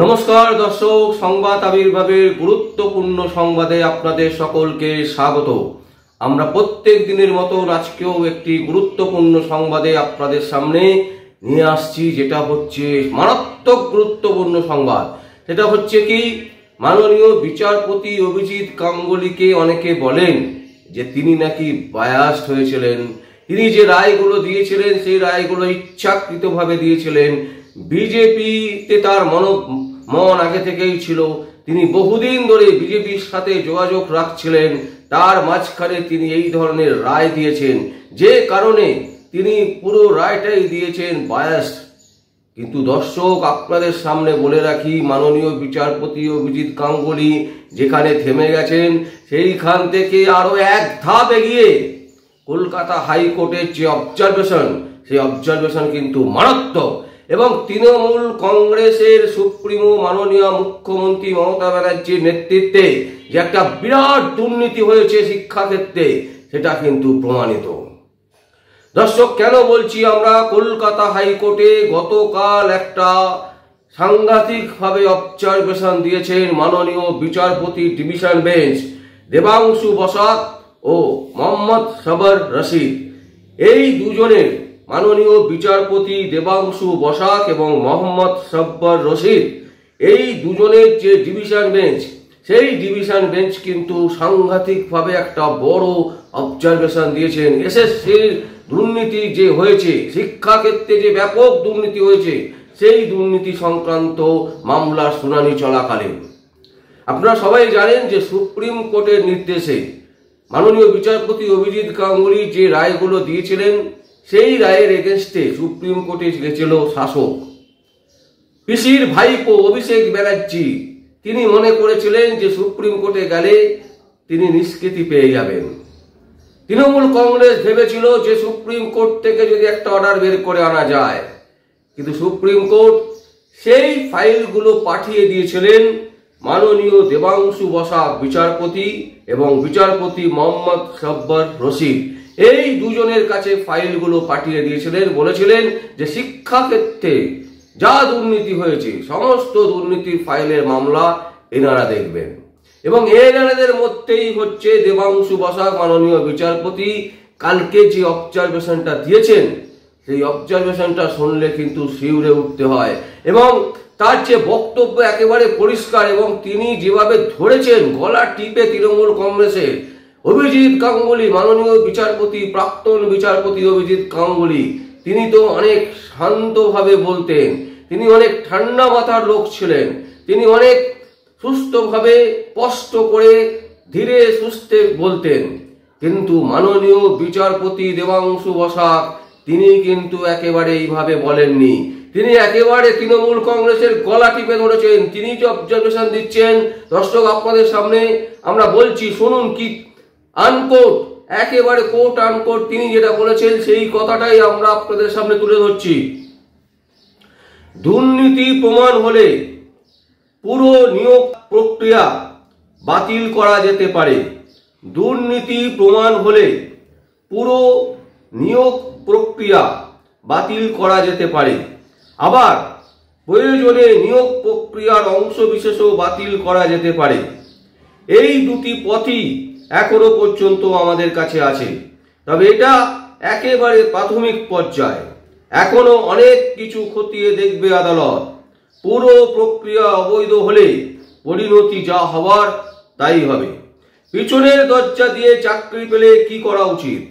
নমস্কার দর্শক, সংবাদ আবির্ভাবের গুরুত্বপূর্ণ সংবাদে আপনাদের সকলকে স্বাগত। আমরা প্রত্যেক দিনের মতো আজকেও একটি গুরুত্বপূর্ণ সংবাদে আপনাদের সামনে নিয়ে আসছি, যেটা হচ্ছে মারাত্মক গুরুত্বপূর্ণ সংবাদ। সেটা হচ্ছে কি, মাননীয় বিচারপতি অভিজিৎ গাঙ্গুলিকে অনেকে বলেন যে তিনি নাকি বায়াসড হয়েছিলেন। তিনি যে রায়গুলো দিয়েছিলেন সেই রায়গুলো ইচ্ছাকৃতভাবে দিয়েছিলেন। বিজেপিতে তার মন আগে থেকেই ছিল। তিনি বহুদিন ধরে বিজেপির সাথে যোগাযোগ রাখছিলেন, তার মাঝখানে তিনি এই ধরনের রায় দিয়েছেন, যে কারণে তিনি পুরো রায়টাই দিয়েছেন বায়াস। কিন্তু দর্শক, আপনাদের সামনে বলে রাখি, মাননীয় বিচারপতি অভিজিৎ গাঙ্গুলি যেখানে থেমে গেছেন সেইখান থেকে আরো এক ধাপ এগিয়ে কলকাতা হাইকোর্টের যে অবজারভেশন, সেই অবজারভেশন কিন্তু মারাত্মক। এবং তৃণমূল কংগ্রেসের সুপ্রিমো মাননীয় মুখ্যমন্ত্রী মমতা ব্যানার্জির নেতৃত্বে যে একটা বিরাট দুর্নীতি হয়েছে শিক্ষাক্ষেত্রে, সেটা কিন্তু প্রমাণিত। দর্শক, কেন বলছি আমরা, কলকাতা হাইকোর্টে গতকাল একটা সাংঘাতিকভাবে অবজারভেশন দিয়েছেন মাননীয় বিচারপতি ডিভিশন বেঞ্চ দেবাংশু বসাক ও মোহাম্মদ সবর রশিদ। এই দুজনের, মাননীয় বিচারপতি দেবাংশু বসাক এবং মোহাম্মদ সব্বর রশিদ, এই দুজনের যে ডিভিশন বেঞ্চ, সেই ডিভিশন বেঞ্চ কিন্তু সাংঘাতিকভাবে একটা বড় অবজারভেশন দিয়েছেন। এসএসসির দুর্নীতি যে হয়েছে, শিক্ষাক্ষেত্রে যে ব্যাপক দুর্নীতি হয়েছে, সেই দুর্নীতি সংক্রান্ত মামলার শুনানি চলাকালীন আপনারা সবাই জানেন যে সুপ্রিম কোর্টের নির্দেশে মাননীয় বিচারপতি অভিজিৎ গাঙ্গুলি যে রায়গুলো দিয়েছিলেন, সেই রায়ের এগেনস্টে সুপ্রিম কোর্টে গেছিল শাসক পিসির ভাইপো অভিষেক ব্যানার্জি। তিনি মনে করেছিলেন যে সুপ্রিম কোর্টে গেলে তিনি নিষ্কৃতি পেয়ে যাবেন। তৃণমূল কংগ্রেস ভেবেছিল যে সুপ্রিম কোর্ট থেকে যদি একটা অর্ডার বের করে আনা যায়, কিন্তু সুপ্রিম কোর্ট সেই ফাইলগুলো পাঠিয়ে দিয়েছিলেন মাননীয় দেবাংশু বসাক বিচারপতি এবং বিচারপতি মোহাম্মদ সব্বর রশিদ। এই দুজনের কাছে ফাইলগুলো পাঠিয়ে দিয়েছিলেন, বলেছিলেন যে শিক্ষাক্ষেত্রে যা দুর্নীতি হয়েছে সমস্ত দুর্নীতির ফাইলের মামলা এনারা দেখবেন। এবং এনাদের মধ্যেই হচ্ছে দেবাংশু বসাক মাননীয় বিচারপতি কালকে যে অবজারভেশনটা দিয়েছেন, সেই অবজারভেশনটা শুনলে কিন্তু শিউরে উঠতে হয়। এবং তার যে বক্তব্য একেবারে পরিষ্কার, এবং তিনি যেভাবে ধরেছেন গলা টিপে তৃণমূল কংগ্রেসের অভিজিৎ গাঙ্গুলি, মাননীয় বিচারপতি, প্রাক্তন বিচারপতি অভিজিৎ গাঙ্গুলি, তিনি তো অনেক শান্তভাবে বলতেন, তিনি অনেক ঠান্ডা মাথার লোক ছিলেন, তিনি অনেক সুস্থভাবে স্পষ্ট করে ধীরে সুস্থে বলতেন। কিন্তু মাননীয় বিচারপতি দেবাংশু বসাক তিনি কিন্তু একেবারে এইভাবে বলেননি। তিনি একেবারে তৃণমূল কংগ্রেসের গলা টিপে ধরেছেন। তিনি যে অবজারভেশন দিচ্ছেন, দর্শক আপনাদের সামনে আমরা বলছি, শুনুন কি আনকোট, একেবারে কোট আনকোট তিনি যেটা বলেছেন সেই কথাটাই আমরা আপনাদের সামনে তুলে ধরছি। দুর্নীতি প্রমাণ হলে পুরো নিয়োগ প্রক্রিয়া বাতিল করা যেতে পারে। দুর্নীতি প্রমাণ হলে পুরো নিয়োগ প্রক্রিয়া বাতিল করা যেতে পারে, আবার প্রয়োজনে নিয়োগ প্রক্রিয়ার অংশবিশেষও বাতিল করা যেতে পারে। এই দুটি পথই এখনো পর্যন্ত আমাদের কাছে আছে, তবে এটা একেবারে প্রাথমিক পর্যায়ে। এখনো অনেক কিছু খতিয়ে দেখবে আদালত। পুরো প্রক্রিয়া অবৈধ হলে পরিণতি যা হওয়ার তাই হবে। পিছনের দরজা দিয়ে চাকরি পেলে কি করা উচিত?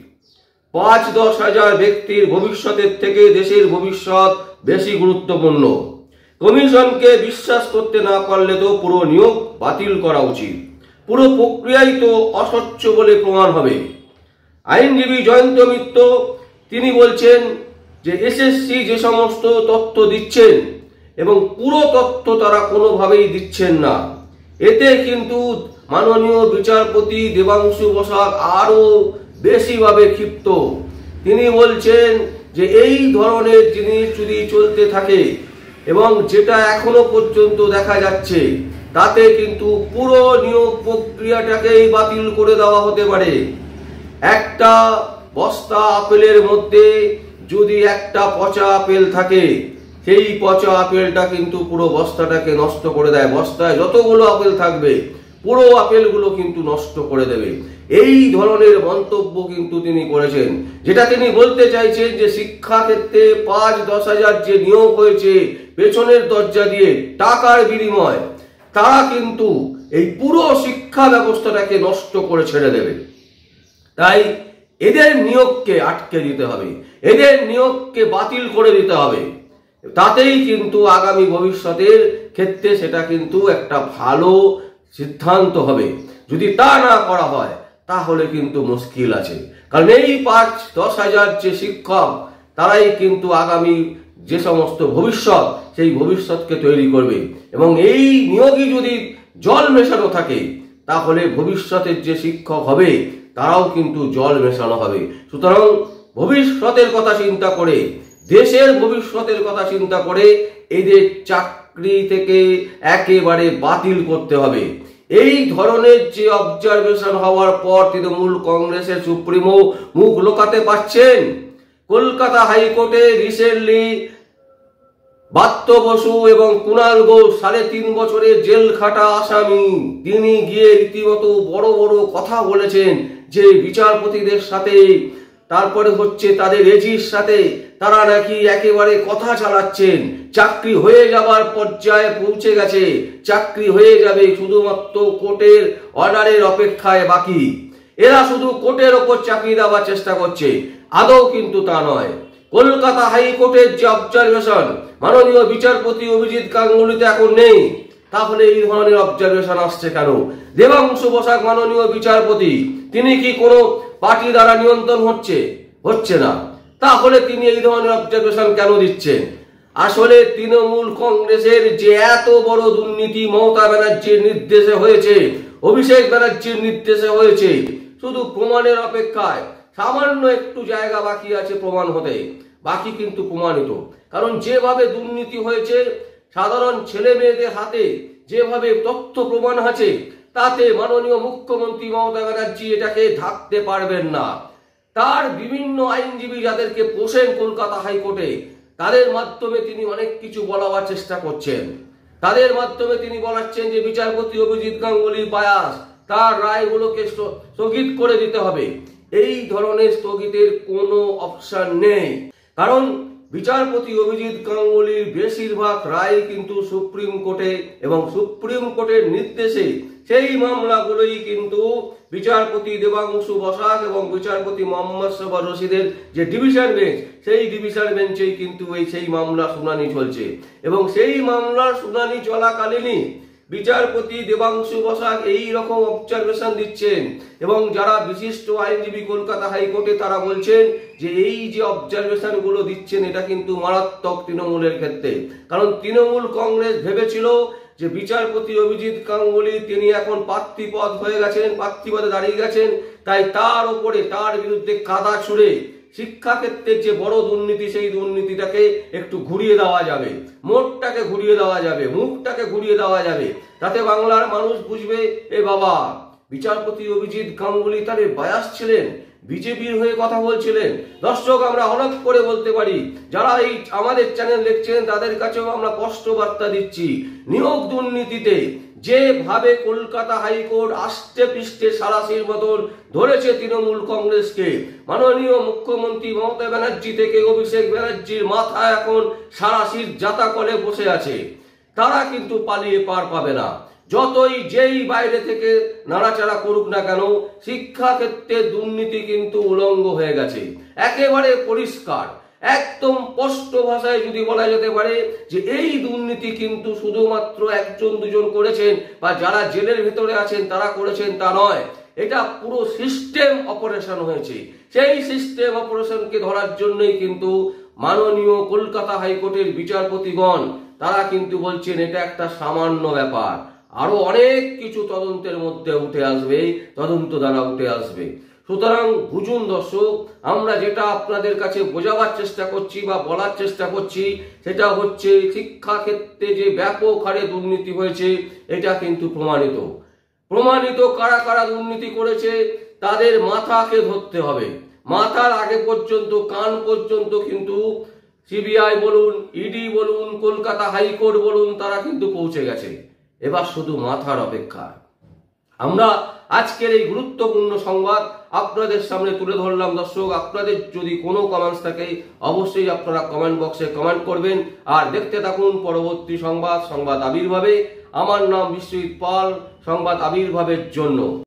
৫-১০ হাজার ব্যক্তির ভবিষ্যতের থেকে দেশের ভবিষ্যৎ বেশি গুরুত্বপূর্ণ। কমিশনকে বিশ্বাস করতে না পারলে তো পুরো নিয়োগ বাতিল করা উচিত। পুরো প্রক্রিয়াই তো অস্বচ্ছ বলে প্রমাণ হবে। আইনজীবী জয়ন্ত মিত্র তিনি বলছেন যে এসএসসি যে সমস্ত তথ্য দিচ্ছেন এবং পুরো তথ্য তারা কোনোভাবেই দিচ্ছেন না, এতে কিন্তু মাননীয় বিচারপতি দেবাংশু বসাক আরো বেশিভাবে ক্ষিপ্ত। তিনি বলছেন যে এই ধরনের জিনিস যদি চলতে থাকে, এবং যেটা এখনো পর্যন্ত দেখা যাচ্ছে, তাতে কিন্তু পুরো নিয়োগ প্রক্রিয়াটাকেই বাতিল করে দেওয়া হতে পারে। একটা বস্তা আপেলের মধ্যে যদি একটা পচা আপেল থাকে, সেই পচা আপেলটা কিন্তু পুরো বস্তাটাকে নষ্ট করে দেয়। বস্তায় যতগুলো আপেল থাকবে পুরো আপেলগুলো কিন্তু নষ্ট করে দেবে। এই ধরনের মন্তব্য কিন্তু তিনি করেছেন, যেটা তিনি বলতে চাইছেন যে শিক্ষা ক্ষেত্রে 5-10 হাজার যে নিয়োগ হয়েছে পেছনের দরজা দিয়ে টাকার বিনিময়, তারা কিন্তু এই পুরো শিক্ষা ব্যবস্থাটাকে নষ্ট করে ছেড়ে দেবে। তাই এদের নিয়োগকে আটকে দিতে হবে, এদের নিয়োগকে বাতিল করে দিতে হবে। তাতেই কিন্তু আগামী ভবিষ্যতের ক্ষেত্রে সেটা কিন্তু একটা ভালো সিদ্ধান্ত হবে। যদি তা না করা হয় তাহলে কিন্তু মুশকিল আছে। কারণ এই 5-10 হাজার যে শিক্ষক, তারাই কিন্তু আগামী যে সমস্ত ভবিষ্যৎ, সেই ভবিষ্যৎকে তৈরি করবে। এবং এই নিয়োগই যদি জল মেশানো থাকে তাহলে ভবিষ্যতের যে শিক্ষক হবে তারাও কিন্তু জল মেশানো হবে। সুতরাং ভবিষ্যতের কথা চিন্তা করে, দেশের ভবিষ্যতের কথা চিন্তা করে এদের চাকরি থেকে একেবারে বাতিল করতে হবে। এই ধরনের যে অবজারভেশন হওয়ার পর তৃণমূল কংগ্রেসের সুপ্রিমো মুখ লুকাতে পারছেন। কলকাতা হাইকোর্টে রিসেন্টলি বাত্য বসু এবং কুণাল ঘোষ 3.5 বছরের জেল খাটা আসামি, তিনি গিয়ে রীতিমতো বড় বড় কথা বলেছেন যে বিচারপতিদের সাথে, তারপরে হচ্ছে তাদের এজির সাথে তারা নাকি একেবারে কথা চালাচ্ছেন। চাকরি হয়ে যাবার পর্যায়ে পৌঁছে গেছে, চাকরি হয়ে যাবে, শুধুমাত্র কোর্টের অর্ডারের অপেক্ষায় বাকি। এরা শুধু কোর্টের ওপর চাকরি দেওয়ার চেষ্টা করছে, আদৌ কিন্তু তা নয়। কলকাতা হাইকোর্টের যে অবজারভেশন মাননীয় বিচারপতি অভিজিৎ গাঙ্গুলিতে এখন নেই, তাহলে এই ধরনের অবজারভেশন আসছে কেন? দেবাংশু বসাক মাননীয় বিচারপতি, তিনি কি কোনো পার্টি দ্বারা নিয়ন্ত্রণ হচ্ছে না, তাহলে তিনি এই ধরনের অবজারভেশন কেন দিচ্ছেন? আসলে তৃণমূল কংগ্রেসের যে এত বড় দুর্নীতি মমতা ব্যানার্জির নির্দেশে হয়েছে, অভিষেক ব্যানার্জির নির্দেশে হয়েছে, শুধু প্রমাণের অপেক্ষায়। সামান্য একটু জায়গা বাকি আছে প্রমাণ হতে, বাকি কিন্তু প্রমাণিত। কারণ যেভাবে দুর্নীতি হয়েছে, সাধারণ ছেলে মেয়েদের হাতে যেভাবে তথ্য প্রমাণ আছে, তাতে মাননীয় মুখ্যমন্ত্রী মমতা ব্যানার্জি এটাকে ঢাকতে পারবেন না। তার বিভিন্ন আইনজীবী যাদেরকে পোষেন কলকাতা হাইকোর্টে, তাদের মাধ্যমে তিনি অনেক কিছু বলার চেষ্টা করছেন। তাদের মাধ্যমে তিনি বলাচ্ছেন যে বিচারপতি অভিজিৎ গাঙ্গুলির বায়াস, তার রায়গুলোকে স্থগিত করে দিতে হবে। এই ধরনের স্থগিতের কোনো অপশন নেই, কারণ বিচারপতি অভিজিৎ গাঙ্গুলির বেশিরভাগ রায় কিন্তু সুপ্রিম কোর্টে, এবং সুপ্রিম কোর্টের নির্দেশে সেই মামলাগুলোই কিন্তু বিচারপতি দেবাংশু বসাক এবং বিচারপতি মোহাম্মদ সফর রশিদের যে ডিভিশন বেঞ্চ, সেই ডিভিশন বেঞ্চেই কিন্তু সেই মামলা শুনানি চলছে। এবং সেই মামলার শুনানি চলাকালীনই বিচারপতি দেবাংশু বসাক এই রকম অবজারভেশন দিচ্ছেন। এবং যারা বিশিষ্ট আইনজীবী কলকাতা হাইকোর্টে, তারা বলছেন যে এই যে অবজারভেশন গুলো দিচ্ছেন, এটা কিন্তু মারাত্মক তৃণমূলের ক্ষেত্রে। কারণ তৃণমূল কংগ্রেস ভেবেছিল যে বিচারপতি অভিজিৎ গাঙ্গুলি তিনি এখন প্রার্থীপদ হয়ে গেছেন, প্রার্থীপদে দাঁড়িয়ে গেছেন, তাই তার উপরে, তার বিরুদ্ধে কাদা ছুড়ে শিক্ষাক্ষেত্রের যে বড় দুর্নীতি, সেই দুর্নীতিটাকে একটু ঘুরিয়ে দেওয়া যাবে, মোড়টাকে ঘুরিয়ে দেওয়া যাবে, মুখটাকে ঘুরিয়ে দেওয়া যাবে। তাতে বাংলার মানুষ বুঝবে, এ বাবা, বিচারপতি অভিজিৎ গাঙ্গুলি তার বায়াস ছিলেন, বিজেপির হয়ে কথা বলছিলেন। দর্শক, আমরা হঠাৎ করে বলতে পারি, যারা এই আমাদের চ্যানেল দেখছেন তাদের কাছেও আমরা স্পষ্ট বার্তা দিচ্ছি, নিয়োগ দুর্নীতিতে যেভাবে কলকাতা হাইকোর্ট আষ্টে পৃষ্ঠে সারাশির মতন ধরেছে তৃণমূল কংগ্রেসকে, মাননীয় মুখ্যমন্ত্রী মমতা ব্যানার্জি থেকে অভিষেক ব্যানার্জির মাথা এখন সারাশির জাতা কলে বসে আছে। তারা কিন্তু পালিয়ে পার পাবে না। যতই যেই বাইরে থেকে নাড়াচাড়া করুক না কেন, শিক্ষা ক্ষেত্রে দুর্নীতি কিন্তু উলঙ্গ হয়ে গেছে, একেবারে পরিষ্কার। একদম স্পষ্ট ভাষায় যদি বলা যেতে পারে যে এই দুর্নীতি কিন্তু শুধুমাত্র 1-2 করেছেন, বা যারা জেলের ভেতরে আছেন তারা করেছেন, তা নয়। এটা পুরো সিস্টেম অপারেশন হয়েছে। সেই সিস্টেম অপারেশনকে ধরার জন্যই কিন্তু মাননীয় কলকাতা হাইকোর্টের বিচারপতিগণ তারা কিন্তু বলছেন এটা একটা সামান্য ব্যাপার, আরো অনেক কিছু তদন্তের মধ্যে উঠে আসবে, তদন্ত দ্বারা উঠে আসবে। সুতরাং বুঝুন দর্শক, আমরা যেটা আপনাদের কাছে বোঝাবার চেষ্টা করছি বা বলার চেষ্টা করছি, সেটা হচ্ছে শিক্ষা ক্ষেত্রে যে ব্যাপক হারে দুর্নীতি হয়েছে, এটা কিন্তু প্রমাণিত। কারা কারা দুর্নীতি করেছে তাদের মাথাকে ধরতে হবে। মাথার আগে পর্যন্ত, কান পর্যন্ত কিন্তু সিবিআই বলুন, ইডি বলুন, কলকাতা হাইকোর্ট বলুন, তারা কিন্তু পৌঁছে গেছে। এবার শুধু মাথার অপেক্ষা। আমরা আজকের এই গুরুত্বপূর্ণ সংবাদ আপনাদের সামনে তুলে ধরলাম। দর্শক, আপনাদের যদি কোনো কমেন্টস থাকে অবশ্যই আপনারা কমেন্ট বক্সে কমেন্ট করবেন। আর দেখতে থাকুন পরবর্তী সংবাদ আবির্ভাবে। আমার নাম বিশ্বজিৎ পাল, সংবাদ আবির্ভাবের জন্য।